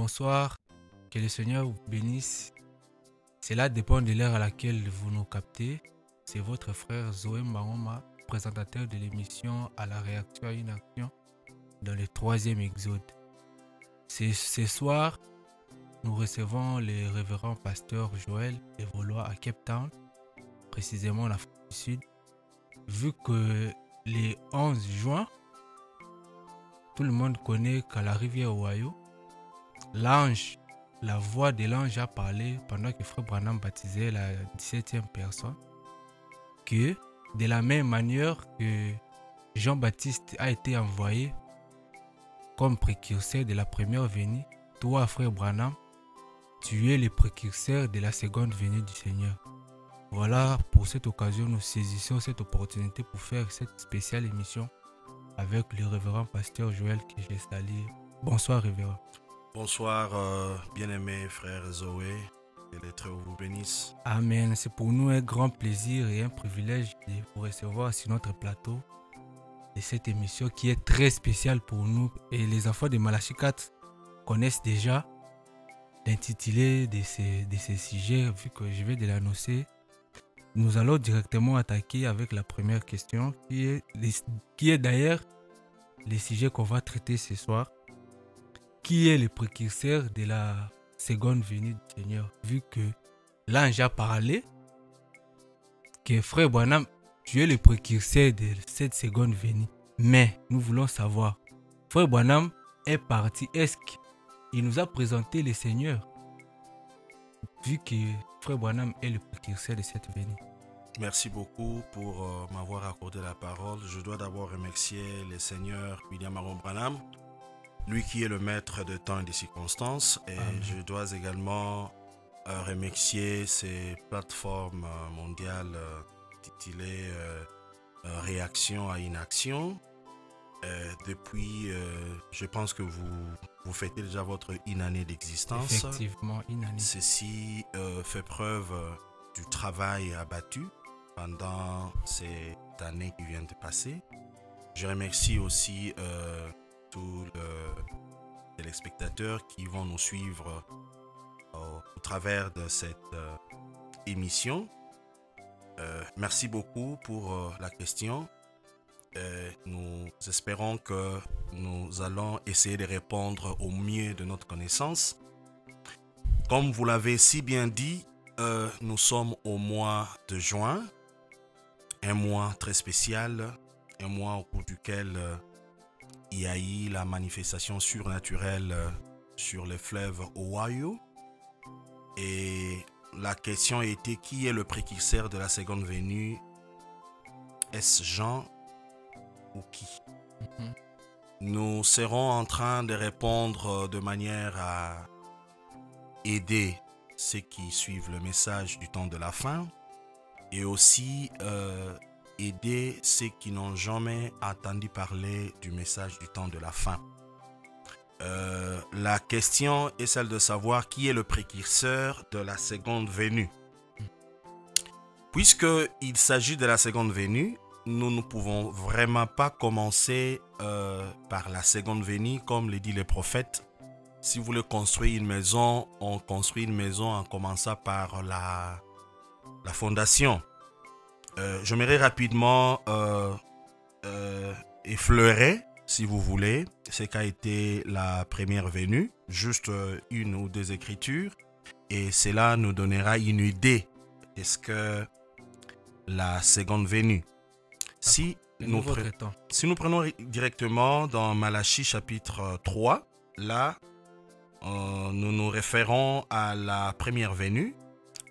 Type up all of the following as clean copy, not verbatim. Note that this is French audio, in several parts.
bonsoir, que le Seigneur vous bénisse. Cela dépend de l'heure à laquelle vous nous captez. C'est votre frère Zoé Mahoma, présentateur de l'émission À la réaction à une action dans le 3e exode. Ce soir, nous recevons le révérend pasteur Joël Evoloa à Cape Town, précisément en Afrique du Sud. Vu que le 11 juin, tout le monde connaît qu'à la rivière Ohio, la voix de l'ange a parlé pendant que Frère Branham baptisait la 17e personne, que de la même manière que Jean-Baptiste a été envoyé comme précurseur de la première venue, toi, Frère Branham, tu es le précurseur de la seconde venue du Seigneur. Voilà, pour cette occasion, nous saisissons cette opportunité pour faire cette spéciale émission avec le révérend pasteur Joël que j'ai salué. Bonsoir, révérend. Bonsoir, bien-aimé frère Zoé, que l'Éternel vous bénisse. Amen. C'est pour nous un grand plaisir et un privilège de vous recevoir sur notre plateau de cette émission qui est très spéciale pour nous. Et les enfants de Malachie 4 connaissent déjà l'intitulé de ces sujets, vu que je vais de l'annoncer. Nous allons directement attaquer avec la première question, qui est d'ailleurs le sujet qu'on va traiter ce soir. Qui est le précurseur de la seconde venue du Seigneur? Vu que l'ange a parlé, que Frère Branham, tu es le précurseur de cette seconde venue. Mais nous voulons savoir, Frère Branham est parti, est-ce qu'il nous a présenté le Seigneur? Vu que Frère Branham est le précurseur de cette venue. Merci beaucoup pour m'avoir accordé la parole. Je dois d'abord remercier le Seigneur William Aaron Branham, lui qui est le maître de temps et des circonstances. Et Amen. je dois également remercier ces plateformes mondiales intitulées Réaction à une action. Depuis, je pense que vous fêtez déjà votre une année d'existence. Effectivement, une année. Ceci fait preuve du travail abattu pendant cette année qui vient de passer. Je remercie aussi tous les téléspectateurs qui vont nous suivre au travers de cette émission. Merci beaucoup pour la question. Nous espérons que nous allons essayer de répondre au mieux de notre connaissance. Comme vous l'avez si bien dit, nous sommes au mois de juin, un mois très spécial, un mois au cours duquel il y a eu la manifestation surnaturelle sur le fleuve Ohio. Et la question était: qui est le précurseur de la seconde venue? Est-ce Jean ou qui? Nous serons en train de répondre de manière à aider ceux qui suivent le message du temps de la fin et aussi aider ceux qui n'ont jamais entendu parler du message du temps de la fin. La question est celle de savoir qui est le précurseur de la seconde venue. Puisqu'il s'agit de la seconde venue, nous ne pouvons vraiment pas commencer par la seconde venue, comme le dit le prophète. Si vous voulez construire une maison, on construit une maison en commençant par la fondation. J'aimerais rapidement effleurer, si vous voulez, ce qu'a été la première venue, juste une ou deux écritures, et cela nous donnera une idée de ce que la seconde venue. Si nous prenons directement dans Malachie chapitre 3, là, nous nous référons à la première venue.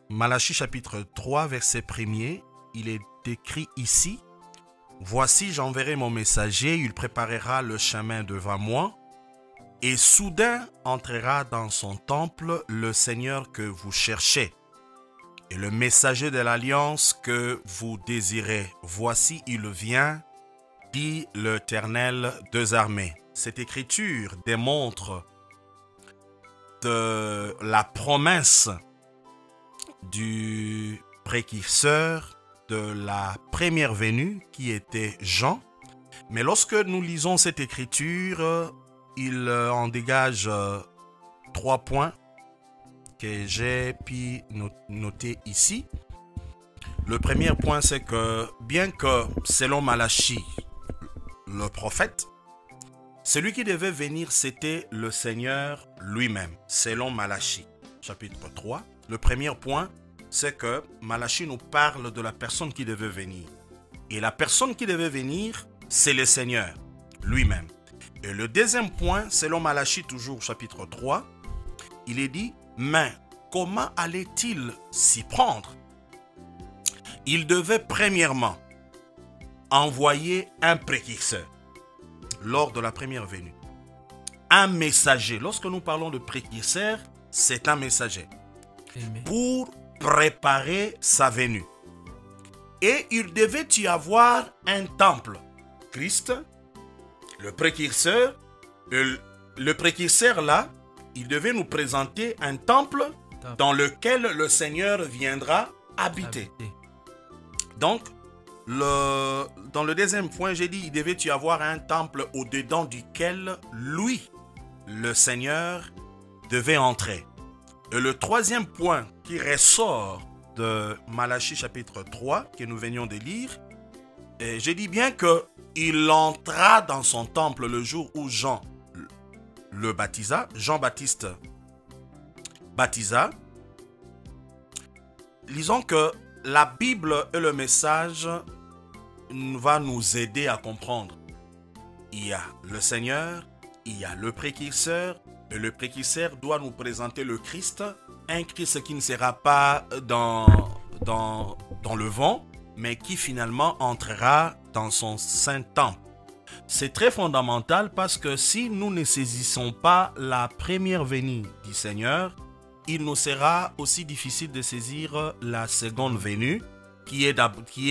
Malachie chapitre 3, verset 1er, il est écrit ici: « Voici, j'enverrai mon messager, il préparera le chemin devant moi, et soudain entrera dans son temple le Seigneur que vous cherchez, et le messager de l'alliance que vous désirez. Voici, il vient, dit l'Éternel des armées. » Cette écriture démontre de la promesse du précurseur de la première venue qui était Jean. Mais lorsque nous lisons cette écriture, il en dégage 3 points que j'ai pu noter ici. Le premier point, c'est que bien que selon Malachie, le prophète, celui qui devait venir, c'était le Seigneur lui-même, selon Malachie, chapitre 3. Le premier point, c'est que Malachie nous parle de la personne qui devait venir. Et la personne qui devait venir, c'est le Seigneur lui-même. Et le deuxième point, selon Malachie, toujours chapitre 3, il est dit, mais comment allait-il s'y prendre? Il devait premièrement envoyer un précurseur lors de la première venue. Un messager. Lorsque nous parlons de précurseur, c'est un messager. Amen. Pour préparer sa venue. Et il devait y avoir un temple. Christ, le précurseur, le précurseur là, il devait nous présenter un temple dans lequel le Seigneur viendra habiter. Donc, dans le deuxième point, j'ai dit, il devait y avoir un temple au-dedans duquel lui, le Seigneur, devait entrer. Et le troisième point qui ressort de Malachie chapitre 3, que nous venions de lire, j'ai dit bien qu'il entra dans son temple le jour où Jean le baptisa, Jean-Baptiste baptisa. Lisons que la Bible et le message va nous aider à comprendre. Il y a le Seigneur, il y a le précurseur, et le précurseur doit nous présenter le Christ, un Christ qui ne sera pas dans le vent, mais qui finalement entrera dans son saint temple. C'est très fondamental parce que si nous ne saisissons pas la première venue du Seigneur, il nous sera aussi difficile de saisir la seconde venue, qui est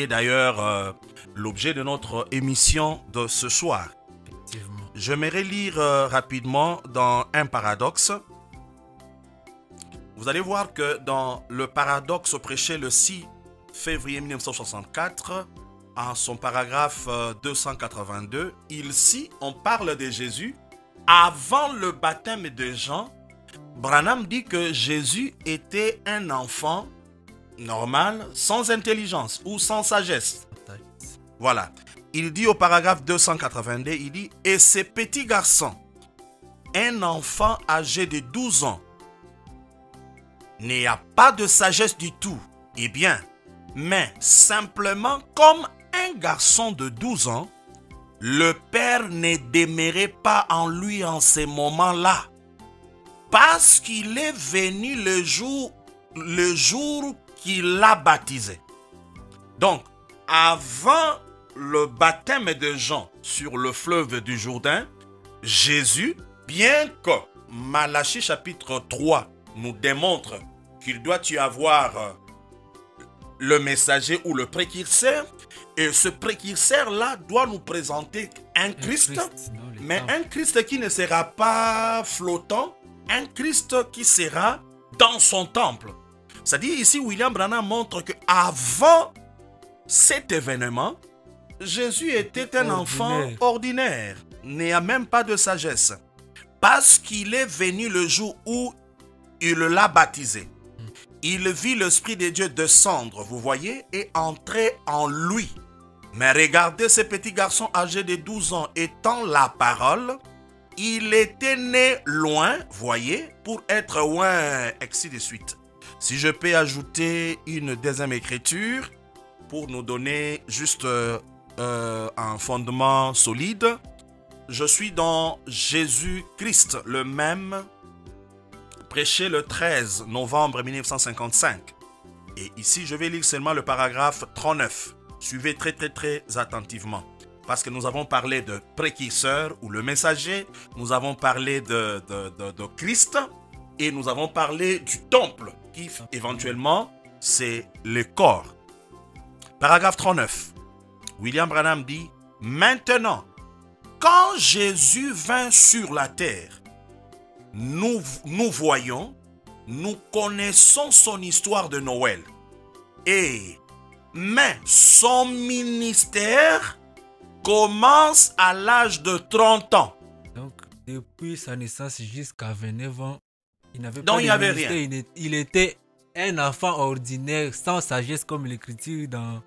d'ailleurs l'objet de notre émission de ce soir. J'aimerais lire rapidement dans un paradoxe. Vous allez voir que dans le paradoxe prêché le 6 février 1964, en son paragraphe 282, ici on parle de Jésus avant le baptême de Jean. Branham dit que Jésus était un enfant normal, sans intelligence ou sans sagesse. Voilà. Il dit au paragraphe 282, il dit « Et ce petit garçon, un enfant âgé de 12 ans, n'a pas de sagesse du tout. Eh bien, mais simplement comme un garçon de 12 ans, le Père ne demeurait pas en lui en ces moments-là, parce qu'il est venu le jour qu'il l'a baptisé. » Donc, avant le baptême de Jean sur le fleuve du Jourdain, Jésus, bien que Malachie chapitre 3 nous démontre qu'il doit y avoir le messager ou le précurseur, et ce précurseur-là doit nous présenter un Christ, mais un Christ qui ne sera pas flottant, un Christ qui sera dans son temple. C'est-à-dire ici, William Branham montre qu'avant cet événement, Jésus était un enfant ordinaire, n'ayant même pas de sagesse, parce qu'il est venu le jour où il l'a baptisé. Il vit l'Esprit de Dieu descendre, vous voyez, et entrer en lui. Mais regardez ce petit garçon âgé de 12 ans, étant la parole, il était né loin, voyez, pour être loin, ainsi de suite. Si je peux ajouter une deuxième écriture, pour nous donner juste un fondement solide, je suis dans Jésus-Christ, le même, prêché le 13 novembre 1955. Et ici, je vais lire seulement le paragraphe 39. Suivez très attentivement. Parce que nous avons parlé de précurseur ou le messager, nous avons parlé de Christ et nous avons parlé du temple qui éventuellement c'est le corps. Paragraphe 39. William Branham dit: maintenant, quand Jésus vint sur la terre, nous voyons, nous connaissons son histoire de Noël. Mais son ministère commence à l'âge de 30 ans. Donc, depuis sa naissance jusqu'à 29 ans, Il n'avait Donc pas il de n'y avait ministère, rien. il était un enfant ordinaire, sans sagesse comme l'écriture dans...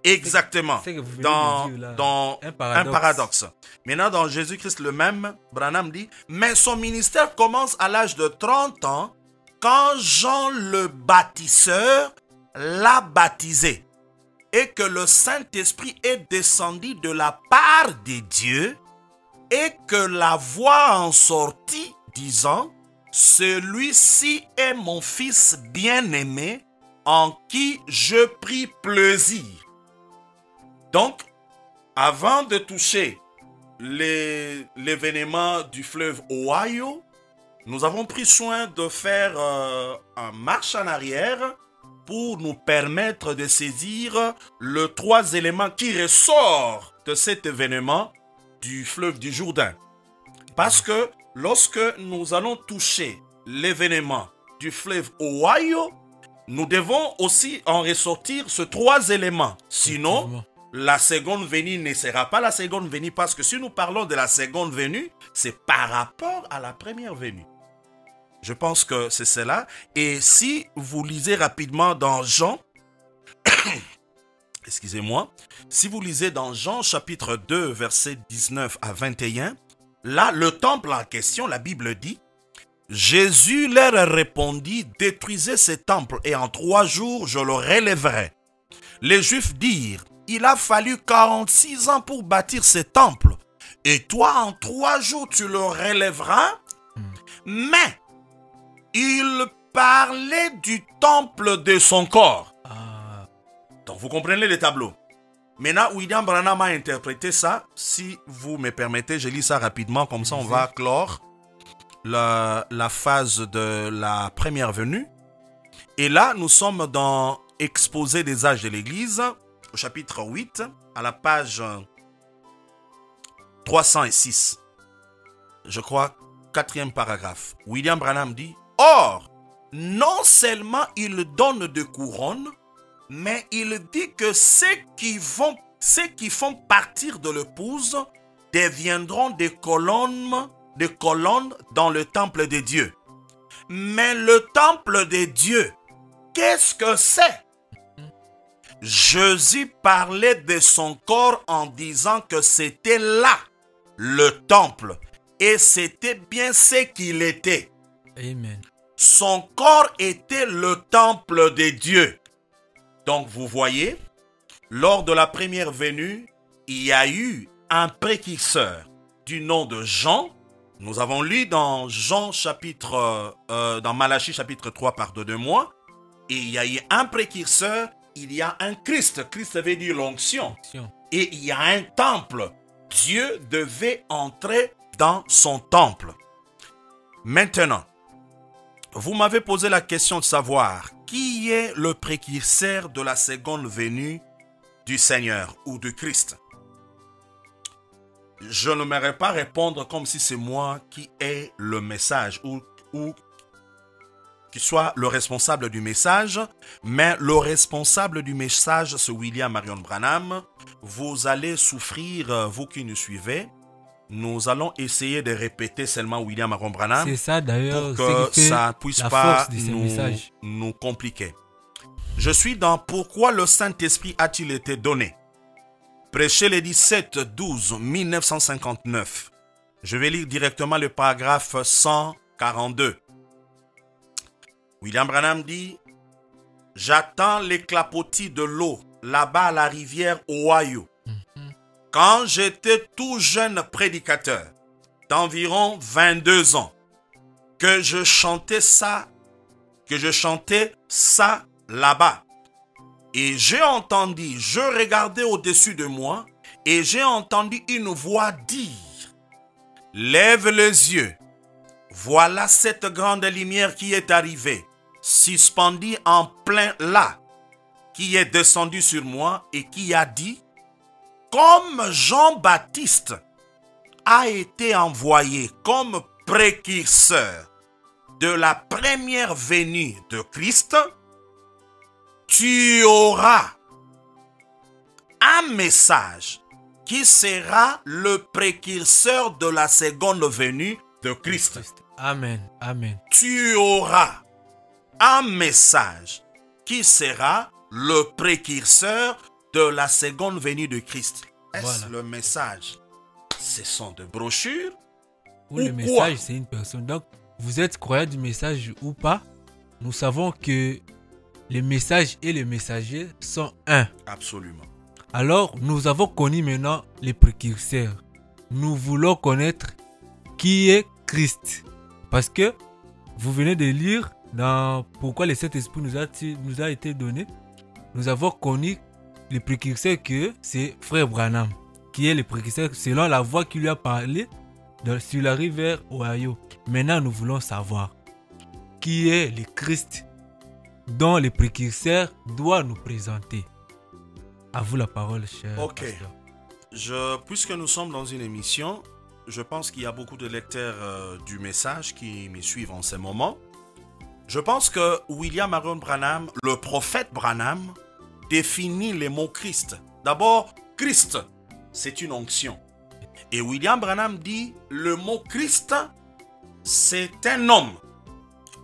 Exactement. C'est que vous venez Dans, de dire là. dans Un un paradoxe. paradoxe. Maintenant, dans Jésus-Christ le même, Branham dit, mais son ministère commence à l'âge de 30 ans, quand Jean le baptiseur l'a baptisé, et que le Saint-Esprit est descendu de la part de Dieu, et que la voix en sortit, disant, celui-ci est mon fils bien-aimé, en qui je pris plaisir. Donc, avant de toucher l'événement du fleuve Ohio, nous avons pris soin de faire un marche en arrière pour nous permettre de saisir les 3 éléments qui ressortent de cet événement du fleuve du Jourdain. Parce que lorsque nous allons toucher l'événement du fleuve Ohio, nous devons aussi en ressortir ces 3 éléments. Sinon, la seconde venue ne sera pas la seconde venue, parce que si nous parlons de la seconde venue, c'est par rapport à la première venue. Je pense que c'est cela. Et si vous lisez rapidement dans Jean, excusez-moi, si vous lisez dans Jean chapitre 2, versets 19 à 21, là, le temple en question, la Bible dit, Jésus leur répondit, détruisez ce temple et en 3 jours je le relèverai. Les Juifs dirent, il a fallu 46 ans pour bâtir ce temple, et toi en 3 jours tu le relèveras. Mais il parlait du temple de son corps. Donc vous comprenez le tableau. Maintenant, William Branham a interprété ça. Si vous me permettez, je lis ça rapidement, comme ça on va clore la phase de la première venue. Et là, nous sommes dans Exposé des âges de l'Église, au chapitre 8, à la page 306. Je crois, 4e paragraphe. William Branham dit, or, non seulement il donne de couronnes, mais il dit que ceux qui font partir de l'épouse deviendront des colonnes dans le temple de Dieu. Mais le temple de Dieu, qu'est-ce que c'est? Jésus parlait de son corps en disant que c'était là, le temple. Et c'était bien ce qu'il était. Amen. Son corps était le temple de Dieu. Donc vous voyez, lors de la première venue, il y a eu un précurseur du nom de Jean. Nous avons lu dans dans Malachie chapitre 3, pardonnez-moi. Et il y a eu un précurseur, il y a un Christ. Christ veut dire l'onction. Et il y a un temple. Dieu devait entrer dans son temple. Maintenant, vous m'avez posé la question de savoir qui est le précurseur de la seconde venue du Seigneur ou du Christ. Je n'aimerais pas répondre comme si c'est moi qui ai le message ou qui soit le responsable du message, mais le responsable du message, c'est William Marion Branham. Vous allez souffrir, vous qui nous suivez. Nous allons essayer de répéter seulement William Marion Branham. C'est ça d'ailleurs, pour que ça ne puisse pas nous compliquer. Je suis dans Pourquoi le Saint-Esprit a-t-il été donné? Prêché le 17-12-1959. Je vais lire directement le paragraphe 142. William Branham dit, j'attends les clapotis de l'eau là-bas à la rivière Ohio. Quand j'étais tout jeune prédicateur, d'environ 22 ans, que je chantais ça là-bas. Et j'ai entendu, je regardais au-dessus de moi, et j'ai entendu une voix dire, lève les yeux, voilà cette grande lumière qui est arrivée, suspendue en plein là, qui est descendue sur moi et qui a dit, comme Jean-Baptiste a été envoyé comme précurseur de la première venue de Christ, tu auras un message qui sera le précurseur de la seconde venue de Christ. Amen. Amen. Tu auras un message qui sera le précurseur de la seconde venue de Christ. Est-ce Voilà. le message? Ce sont des brochures? Ou le Ou message, quoi? c'est une personne. Donc, vous êtes croyant du message ou pas, nous savons que les messages et les messagers sont un. Absolument. Alors, nous avons connu maintenant les précurseurs. Nous voulons connaître qui est Christ. Parce que vous venez de lire dans Pourquoi le Saint-Esprit nous a été donné. Nous avons connu les précurseurs que c'est Frère Branham, qui est le précurseur selon la voix qui lui a parlé sur la rivière Ohio. Maintenant, nous voulons savoir qui est le Christ dont les précurseurs doivent nous présenter. À vous la parole, cher Ok. pasteur. Puisque nous sommes dans une émission, je pense qu'il y a beaucoup de lecteurs du message qui me suivent en ce moment. Je pense que William Marion Branham, le prophète Branham, définit les mots Christ. D'abord, Christ, c'est une onction. Et William Branham dit, le mot Christ, c'est un homme,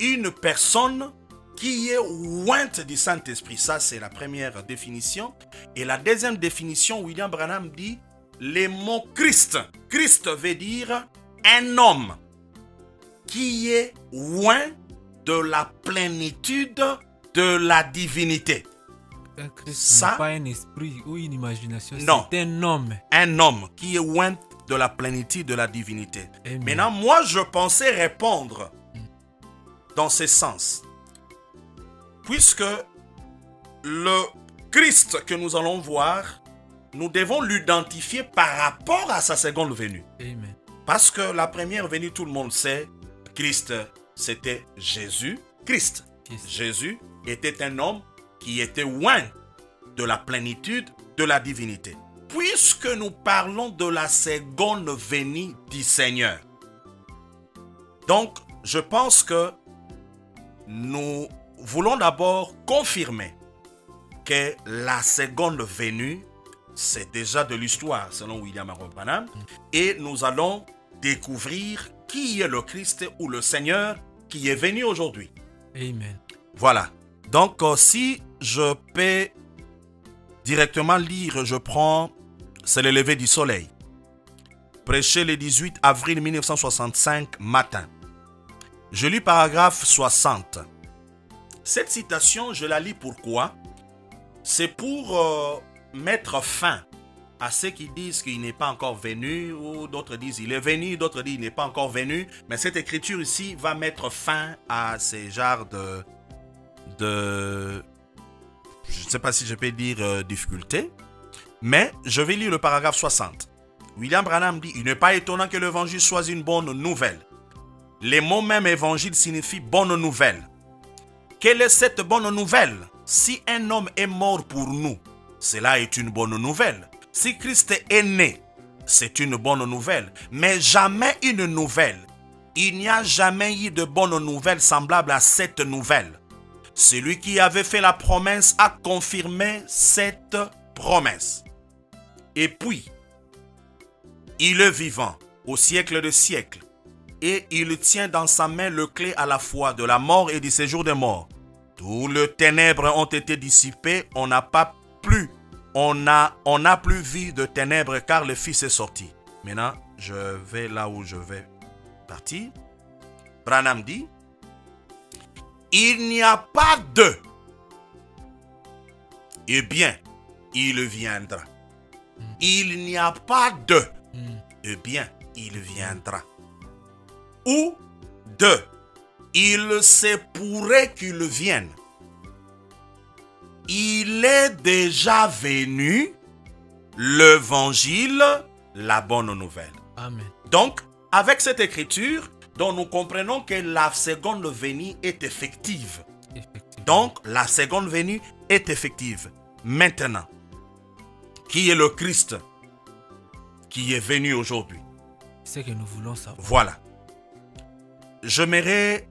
une personne qui est ointe du Saint-Esprit. Ça, c'est la première définition. Et la deuxième définition, William Branham dit, les mots Christ. Christ veut dire un homme qui est oint de la plénitude de la divinité. Un Christ Ça, n'est pas un esprit ou une imagination, non. c'est un homme. Un homme qui est oint de la plénitude de la divinité. Amen. Maintenant, moi, je pensais répondre dans ce sens. Puisque le Christ que nous allons voir, nous devons l'identifier par rapport à sa seconde venue. Amen. Parce que la première venue, tout le monde sait, Christ, c'était Jésus. Christ. Christ. Jésus était un homme qui était oint de la plénitude de la divinité. Puisque nous parlons de la seconde venue du Seigneur, donc je pense que nous voulons d'abord confirmer que la seconde venue, c'est déjà de l'histoire selon William Marion Branham, et nous allons découvrir qui est le Christ ou le Seigneur qui est venu aujourd'hui. Amen. Voilà. Donc, si je peux directement lire, je prends, c'est le lever du soleil. Prêché le 18 avril 1965 matin. Je lis paragraphe 60. Cette citation, je la lis pourquoi? C'est pour mettre fin à ceux qui disent qu'il n'est pas encore venu, ou d'autres disent il est venu, d'autres disent il n'est pas encore venu. Mais cette écriture ici va mettre fin à ces genres je ne sais pas si je peux dire difficulté, mais je vais lire le paragraphe 60. William Branham dit, il n'est pas étonnant que l'évangile soit une bonne nouvelle. Les mots même évangile signifient bonne nouvelle. Quelle est cette bonne nouvelle? Si un homme est mort pour nous, cela est une bonne nouvelle. Si Christ est né, c'est une bonne nouvelle. Mais jamais une nouvelle. Il n'y a jamais eu de bonne nouvelle semblable à cette nouvelle. Celui qui avait fait la promesse a confirmé cette promesse. Et puis, il est vivant au siècle des siècles. Et il tient dans sa main le clé à la fois de la mort et du séjour des morts. Tous les ténèbres ont été dissipées, on n'a plus vu de ténèbres car le Fils est sorti. Maintenant, je vais là où je vais partir. Branham dit, il n'y a pas de. Eh bien, il viendra. Il n'y a pas de. Eh bien, il viendra. Ou de. Il se pourrait qu'il vienne. Il est déjà venu, l'évangile, la bonne nouvelle. Amen. Donc, avec cette écriture, dont nous comprenons que la seconde venue est effective. Effectivement. Donc, la seconde venue est effective. Maintenant, qui est le Christ qui est venu aujourd'hui? C'est ce que nous voulons savoir. Voilà. J'aimerais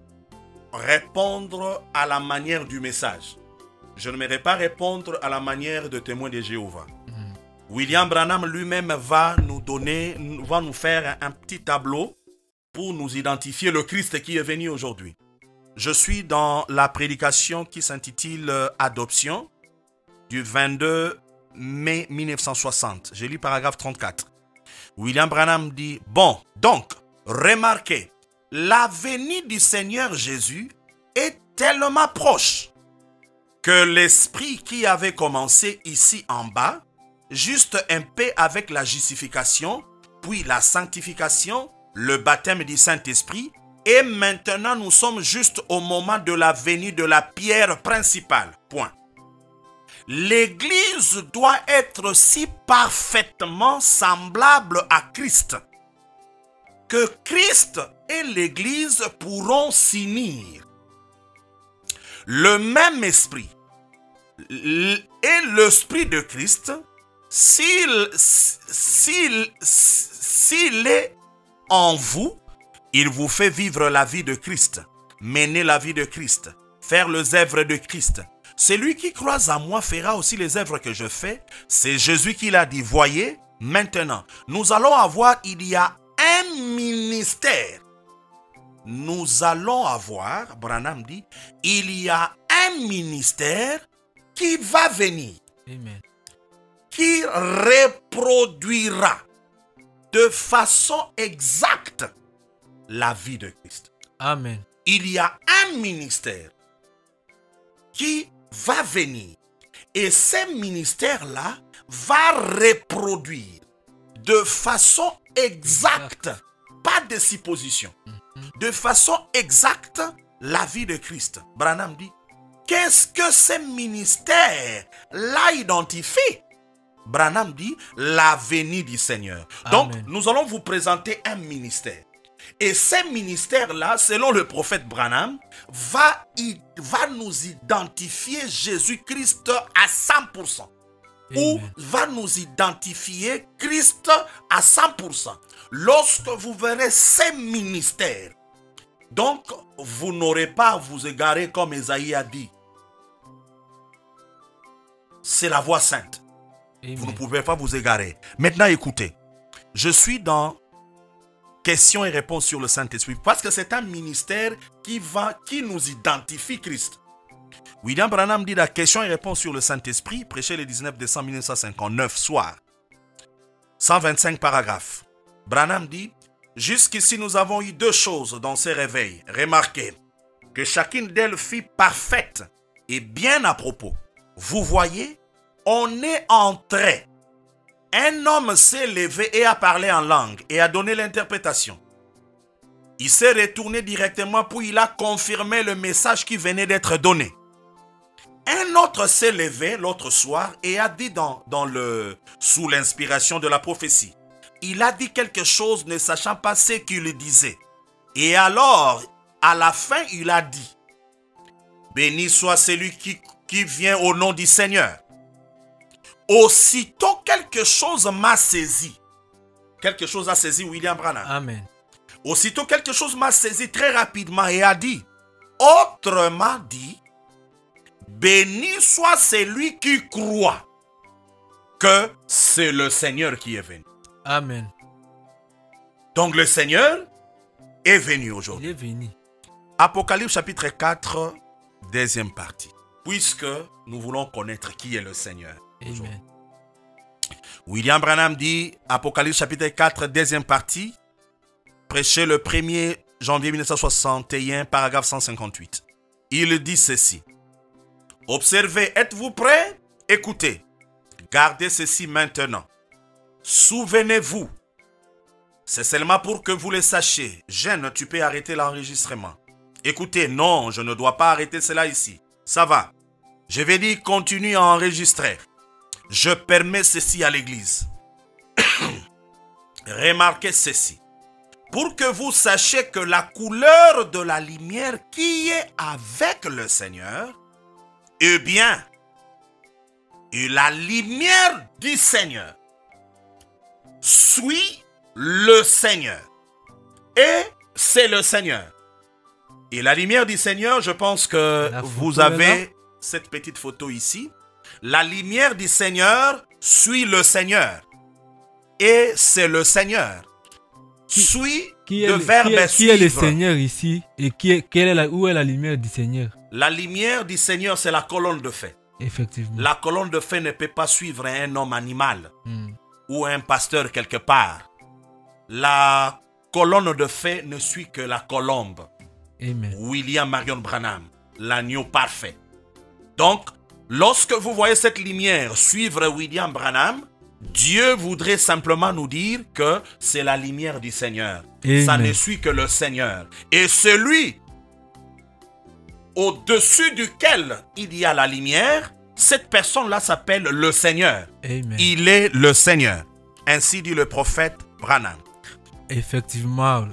répondre à la manière du message. Je n'aimerais pas répondre à la manière de témoin de Jéhovah. William Branham lui-même va nous faire un petit tableau pour nous identifier le Christ qui est venu aujourd'hui. Je suis dans la prédication qui s'intitule Adoption du 22 mai 1960. J'ai lu paragraphe 34. William Branham dit, bon, donc, remarquez, la venue du Seigneur Jésus est tellement proche que l'esprit qui avait commencé ici en bas, juste un peu avec la justification, puis la sanctification, le baptême du Saint-Esprit, et maintenant nous sommes juste au moment de la venue de la pierre principale. Point. L'Église doit être si parfaitement semblable à Christ que Christ et l'Église pourront s'unir. Le même esprit et l'esprit de Christ, s'il est en vous, il vous fait vivre la vie de Christ, mener la vie de Christ, faire les œuvres de Christ. Celui qui croit en moi fera aussi les œuvres que je fais. C'est Jésus qui l'a dit. Voyez, maintenant, nous allons avoir, il y a un ministère. Nous allons avoir, Branham dit, il y a un ministère qui va venir. Amen. Qui reproduira de façon exacte la vie de Christ. Amen. Il y a un ministère qui va venir et ce ministère-là va reproduire de façon exacte, pas de supposition, de façon exacte la vie de Christ. Branham dit, qu'est-ce que ce ministère-là identifie? Branham dit, la venue du Seigneur. Donc, Amen. nous allons vous présenter un ministère. Et ce ministère-là, selon le prophète Branham, va nous identifier Jésus-Christ à 100%. Ou va nous identifier Christ à 100%. Lorsque vous verrez ces ministères, donc vous n'aurez pas à vous égarer comme Esaïe a dit. C'est la voie sainte. Amen. Vous ne pouvez pas vous égarer. Maintenant écoutez, je suis dans questions et réponses sur le Saint-Esprit parce que c'est un ministère qui nous identifie Christ. William Branham dit la question et réponse sur le Saint-Esprit, prêché le 19 décembre 1959, soir. 125 paragraphes. Branham dit, jusqu'ici nous avons eu deux choses dans ces réveils. Remarquez que chacune d'elles fut parfaite et bien à propos. Vous voyez, on est entré. Un homme s'est levé et a parlé en langue et a donné l'interprétation. Il s'est retourné directement puis il a confirmé le message qui venait d'être donné. Un autre s'est levé l'autre soir et a dit sous l'inspiration de la prophétie. Il a dit quelque chose ne sachant pas ce qu'il disait. Et alors, à la fin, il a dit, béni soit celui qui vient au nom du Seigneur. Aussitôt quelque chose m'a saisi. Quelque chose a saisi William Branham. Amen. Aussitôt quelque chose m'a saisi très rapidement et a dit, autrement dit, béni soit celui qui croit que c'est le Seigneur qui est venu. Amen. Donc le Seigneur est venu aujourd'hui. Il est venu. Apocalypse chapitre 4, deuxième partie. Puisque nous voulons connaître qui est le Seigneur. Amen. William Branham dit, Apocalypse chapitre 4, deuxième partie, prêché le 1er janvier 1961, paragraphe 158. Il dit ceci. Observez, êtes-vous prêts? Écoutez, gardez ceci maintenant. Souvenez-vous, c'est seulement pour que vous le sachiez. Jeanne, tu peux arrêter l'enregistrement. Écoutez, non, je ne dois pas arrêter cela ici. Ça va. Je vais dire, continue à enregistrer. Je permets ceci à l'église. Remarquez ceci. Pour que vous sachiez que la couleur de la lumière qui est avec le Seigneur, eh bien, et la lumière du Seigneur suit le Seigneur. Et c'est le Seigneur. Et la lumière du Seigneur, je pense que vous avez cette petite photo ici. La lumière du Seigneur suit le Seigneur. Et c'est le Seigneur. Suit Le verbe est qui est le suivre. Seigneur ici et où est la lumière du Seigneur? La lumière du Seigneur, c'est la colonne de feu. Effectivement. La colonne de feu ne peut pas suivre un homme animal ou un pasteur quelque part. La colonne de feu ne suit que la colombe. Amen. William Marion Branham, l'agneau parfait. Donc, lorsque vous voyez cette lumière suivre William Branham, Dieu voudrait simplement nous dire que c'est la lumière du Seigneur. Amen. Ça ne suit que le Seigneur. Et celui au-dessus duquel il y a la lumière, cette personne-là s'appelle le Seigneur. Amen. Il est le Seigneur. Ainsi dit le prophète Branham. Effectivement,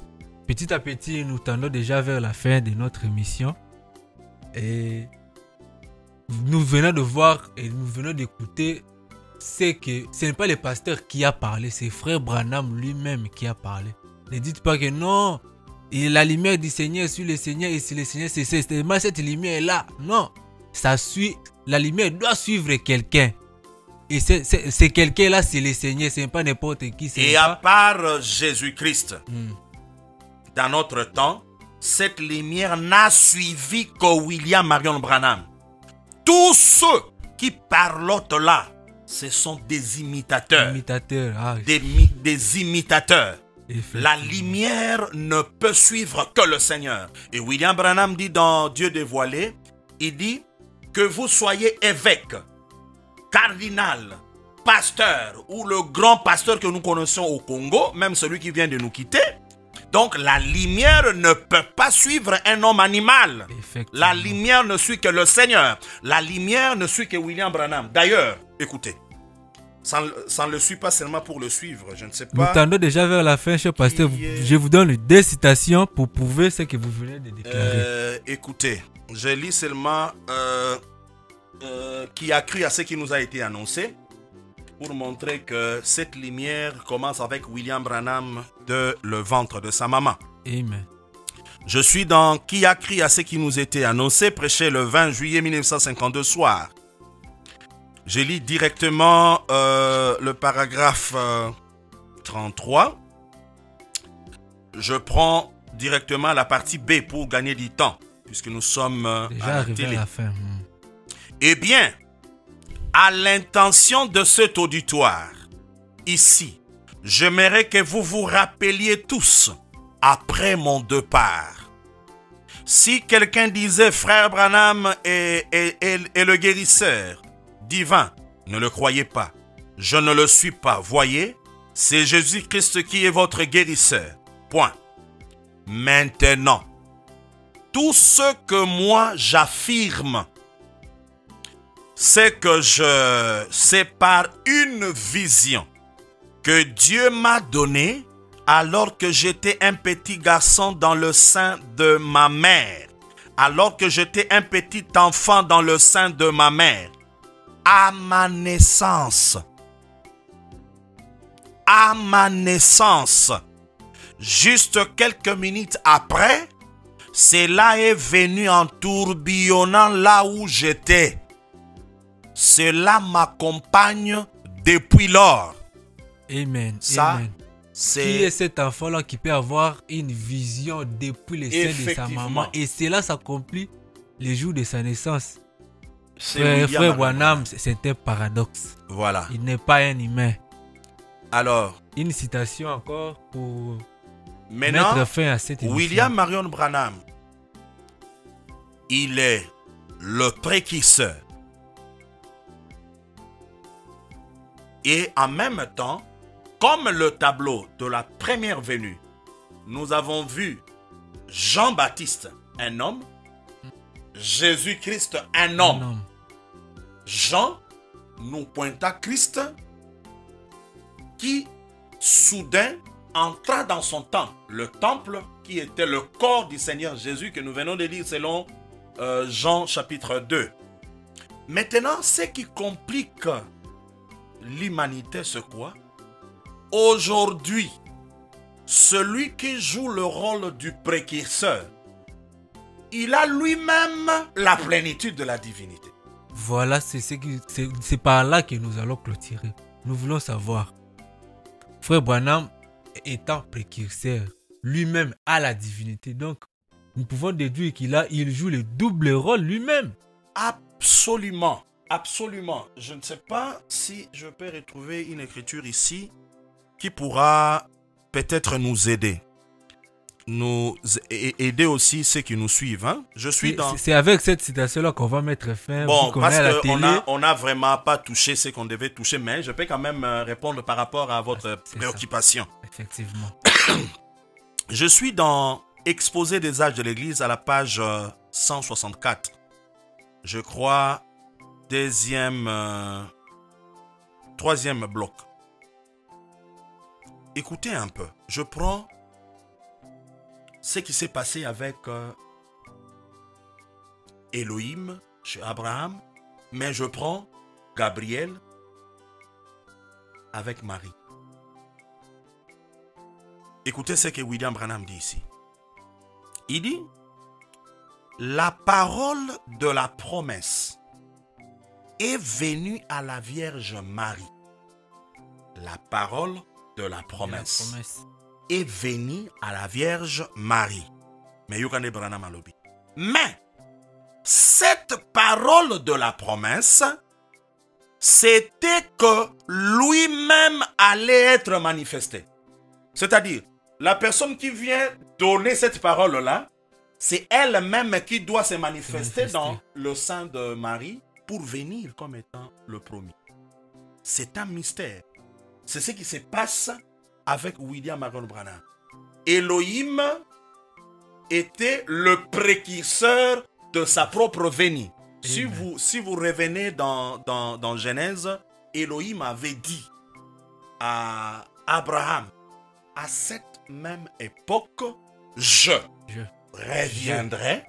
petit à petit, nous tendons déjà vers la fin de notre émission. Et nous venons de voir et nous venons d'écouter, c'est que ce n'est pas le pasteur qui a parlé, c'est frère Branham lui-même qui a parlé. Ne dites pas que non, et la lumière du Seigneur sur le Seigneur et sur le Seigneur, c'est cette lumière là. Non, ça suit, la lumière doit suivre quelqu'un. Et c'est quelqu'un là, c'est le Seigneur, ce n'est pas n'importe qui. Et à part Jésus-Christ, dans notre temps, cette lumière n'a suivi que William Marion Branham. Tous ceux qui parlent là, ce sont des imitateurs. Des imitateurs. La lumière ne peut suivre que le Seigneur. Et William Branham dit dans Dieu dévoilé, il dit que vous soyez évêque, cardinal, pasteur ou le grand pasteur que nous connaissons au Congo, même celui qui vient de nous quitter. Donc la lumière ne peut pas suivre un homme animal. La lumière ne suit que le Seigneur. La lumière ne suit que William Branham. D'ailleurs, écoutez, ça ne le suit pas seulement pour le suivre, je ne sais pas. Nous tendons déjà vers la fin, cher pasteur. Je vous donne des citations pour prouver ce que vous venez de déclarer. Écoutez, je lis seulement qui a cru à ce qui nous a été annoncé pour montrer que cette lumière commence avec William Branham de le ventre de sa maman. Amen. Je suis dans qui a cru à ce qui nous était annoncé, prêché le 20 juillet 1952 soir. Je lis directement le paragraphe 33. Je prends directement la partie B pour gagner du temps, puisque nous sommes déjà arrivés à la fin. Eh bien, à l'intention de cet auditoire, ici, j'aimerais que vous vous rappeliez tous, après mon départ. Si quelqu'un disait frère Branham est le guérisseur divin, ne le croyez pas. Je ne le suis pas. Voyez, c'est Jésus-Christ qui est votre guérisseur. Point. Maintenant, tout ce que moi j'affirme, c'est que c'est par une vision que Dieu m'a donnée alors que j'étais un petit garçon dans le sein de ma mère. Alors que j'étais un petit enfant dans le sein de ma mère. À ma naissance. À ma naissance. Juste quelques minutes après, cela est venu en tourbillonnant là où j'étais. Cela m'accompagne depuis lors. Amen. Ça, Amen. Qui est cet enfant-là qui peut avoir une vision depuis le sein de sa maman? Et cela s'accomplit le jour de sa naissance. Frère Branham, c'est un paradoxe. Voilà. Il n'est pas un humain. Alors, une citation encore pour maintenant, mettre fin à cette émission. William Marion Branham, il est le précurseur. Et en même temps, comme le tableau de la première venue, nous avons vu Jean-Baptiste, un homme, Jésus-Christ, un homme. Jean nous pointa Christ qui soudain entra dans son temple, le temple qui était le corps du Seigneur Jésus que nous venons de lire selon Jean chapitre 2. Maintenant, ce qui complique l'humanité, c'est quoi? Aujourd'hui, celui qui joue le rôle du précurseur, il a lui-même la plénitude de la divinité. Voilà, c'est par là que nous allons clôturer. Nous voulons savoir, frère Branham étant précurseur, lui-même a la divinité. Donc, nous pouvons déduire il joue le double rôle lui-même. Absolument, absolument. Je ne sais pas si je peux retrouver une écriture ici qui pourra peut-être nous aider. Nous aider aussi ceux qui nous suivent. Hein. C'est avec cette citation-là qu'on va mettre fin. Bon, parce qu'on n'a vraiment pas touché ce qu'on devait toucher, mais je peux quand même répondre par rapport à votre préoccupation. Ça. Effectivement. Je suis dans Exposé des âges de l'Église à la page 164. Je crois, troisième bloc. Écoutez un peu. Je prends ce qui s'est passé avec Elohim chez Abraham, mais je prends Gabriel avec Marie. Écoutez ce que William Branham dit ici. Il dit, la parole de la promesse est venue à la Vierge Marie. La parole de la promesse est venue à la Vierge Marie. Mais cette parole de la promesse, c'était que lui-même allait être manifesté. C'est-à-dire, la personne qui vient donner cette parole-là, c'est elle-même qui doit se manifester dans le sein de Marie pour venir comme étant le promis. C'est un mystère. C'est ce qui se passe avec William Marion Branham. Elohim était le précurseur de sa propre venue. Si vous revenez dans Genèse, Elohim avait dit à Abraham, à cette même époque, je reviendrai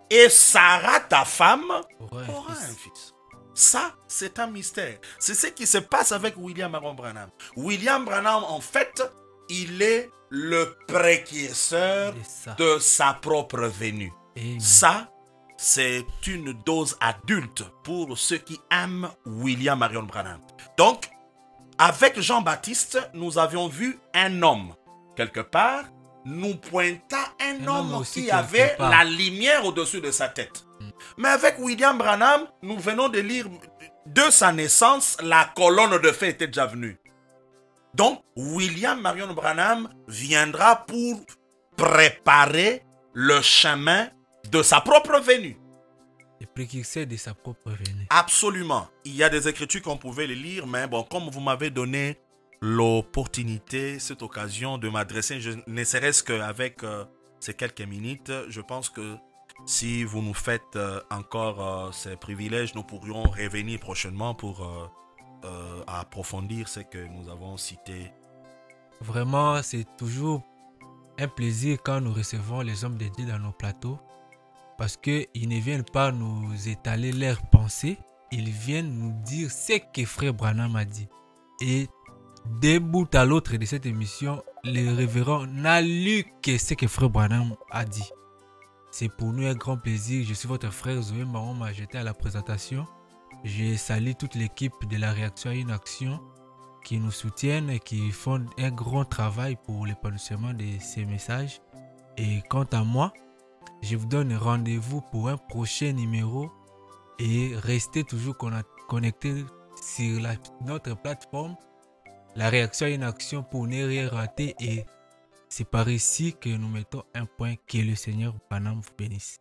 et Sarah, ta femme, aura un fils. Ça, c'est un mystère. C'est ce qui se passe avec William Marion Branham. William Branham, en fait, il est le précurseur de sa propre venue. Ça, c'est une dose adulte pour ceux qui aiment William Marion Branham. Donc, avec Jean-Baptiste, nous avions vu un homme. Quelque part, nous pointa un homme qui avait la lumière au-dessus de sa tête. Mais avec William Branham, nous venons de lire de sa naissance, la colonne de feu était déjà venue. Donc, William Marion Branham viendra pour préparer le chemin de sa propre venue. Le précurseur de sa propre venue. Absolument. Il y a des écritures qu'on pouvait les lire, mais bon, comme vous m'avez donné l'opportunité, cette occasion de m'adresser, ne serait-ce qu'avec ces quelques minutes, je pense que si vous nous faites encore ces privilèges, nous pourrions revenir prochainement pour approfondir ce que nous avons cité. Vraiment, c'est toujours un plaisir quand nous recevons les hommes de Dieu dans nos plateaux, parce qu'ils ne viennent pas nous étaler leurs pensées, ils viennent nous dire ce que Frère Branham a dit. Et d'un bout à l'autre de cette émission, le révérend n'a lu que ce que Frère Branham a dit. C'est pour nous un grand plaisir. Je suis votre frère Zoé Maron Majeté à la présentation. Je salue toute l'équipe de la réaction à une action qui nous soutiennent et qui font un grand travail pour l'épanouissement de ces messages. Et quant à moi, je vous donne rendez-vous pour un prochain numéro et restez toujours connectés sur notre plateforme La réaction à une action pour ne rien rater, et c'est par ici que nous mettons un point. Que le Seigneur Branham vous bénisse.